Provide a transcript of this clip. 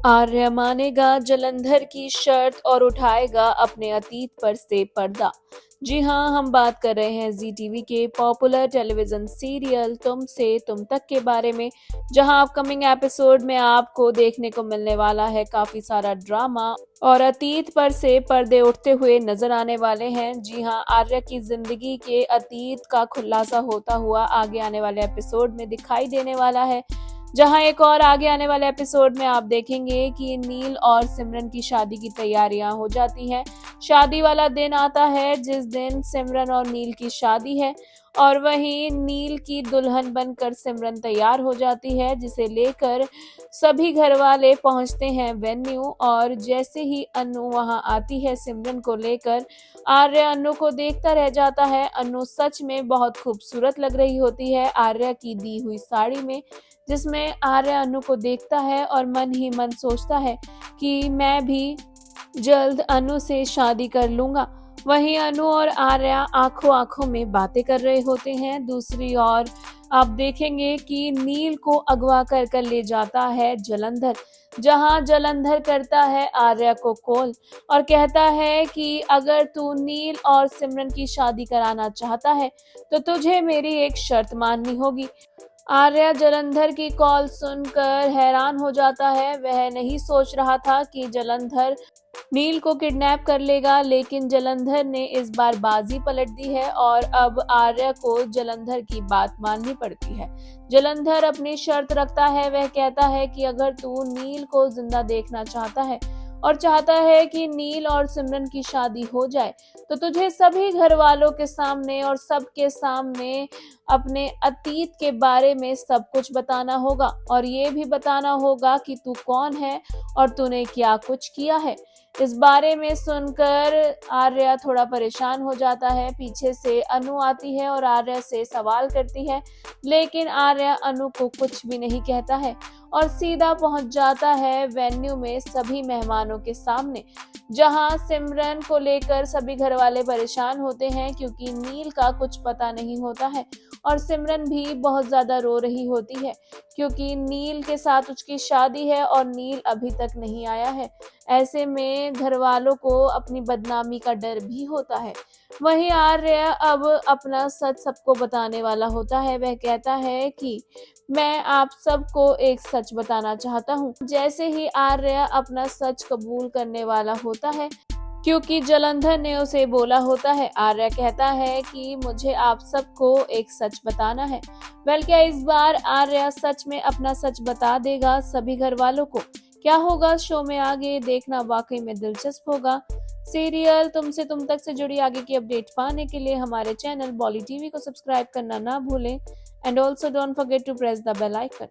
आर्य मानेगा जलंधर की शर्त और उठाएगा अपने अतीत पर से पर्दा। जी हाँ, हम बात कर रहे हैं जी टीवी के पॉपुलर टेलीविजन सीरियल तुम से तुम तक के बारे में, जहां अपकमिंग एपिसोड में आपको देखने को मिलने वाला है काफी सारा ड्रामा और अतीत पर से पर्दे उठते हुए नजर आने वाले हैं। जी हाँ, आर्य की जिंदगी के अतीत का खुलासा होता हुआ आगे आने वाले एपिसोड में दिखाई देने वाला है, जहां एक और आगे आने वाले एपिसोड में आप देखेंगे कि नील और सिमरन की शादी की तैयारियां हो जाती हैं। शादी वाला दिन आता है जिस दिन सिमरन और नील की शादी है, और वहीं नील की दुल्हन बनकर सिमरन तैयार हो जाती है, जिसे लेकर सभी घर वाले पहुंचते हैं वेन्यू। और जैसे ही अनु वहां आती है सिमरन को लेकर, आर्य अनु को देखता रह जाता है। अनु सच में बहुत खूबसूरत लग रही होती है आर्य की दी हुई साड़ी में, जिसमें आर्य अनु को देखता है और मन ही मन सोचता है कि मैं भी जल्द अनु से शादी कर लूंगा। वहीं अनु और आर्या आंखों आंखों में बातें कर रहे होते हैं। दूसरी ओर आप देखेंगे कि नील को अगवा कर कर ले जाता है जलंधर, जहां जलंधर करता है आर्या को कॉल और कहता है कि अगर तू नील और सिमरन की शादी कराना चाहता है तो तुझे मेरी एक शर्त माननी होगी। आर्या जलंधर की कॉल सुनकर हैरान हो जाता है। वह नहीं सोच रहा था कि जलंधर नील को किडनैप कर लेगा, लेकिन जलंधर ने इस बार बाजी पलट दी है और अब आर्या को जलंधर की बात माननी पड़ती है। जलंधर अपनी शर्त रखता है। वह कहता है कि अगर तू नील को जिंदा देखना चाहता है और चाहता है कि नील और सिमरन की शादी हो जाए, तो तुझे सभी घर वालों के सामने और सबके सामने अपने अतीत के बारे में सब कुछ बताना होगा, और ये भी बताना होगा कि तू कौन है और तूने क्या कुछ किया है। इस बारे में सुनकर आर्या थोड़ा परेशान हो जाता है। पीछे से अनु आती है और आर्या से सवाल करती है, लेकिन आर्या अनु को कुछ भी नहीं कहता है और सीधा पहुंच जाता है वेन्यू में सभी मेहमानों के सामने, जहां सिमरन को लेकर सभी घर वाले परेशान होते हैं क्योंकि नील का कुछ पता नहीं होता है, और सिमरन भी बहुत ज्यादा रो रही होती है क्योंकि नील के साथ उसकी शादी है और नील अभी तक नहीं आया है। ऐसे में घर वालों को अपनी बदनामी का डर भी होता है। वहीं आर्य अब अपना सच सबको बताने वाला होता है। वह कहता है कि मैं आप सबको एक सच बताना चाहता हूँ। जैसे ही आर्य अपना सच कबूल करने वाला होता है, क्योंकि जलंधर ने उसे बोला होता है, आर्य कहता है कि मुझे आप सबको एक सच बताना है। वेल, क्या इस बार आर्य सच में अपना सच बता देगा सभी घर वालों को? क्या होगा शो में आगे, देखना वाकई में दिलचस्प होगा। सीरियल तुमसे तुम तक से जुड़ी आगे की अपडेट पाने के लिए हमारे चैनल बॉली टीवी को सब्सक्राइब करना ना भूलें, and also don't forget to press the bell icon.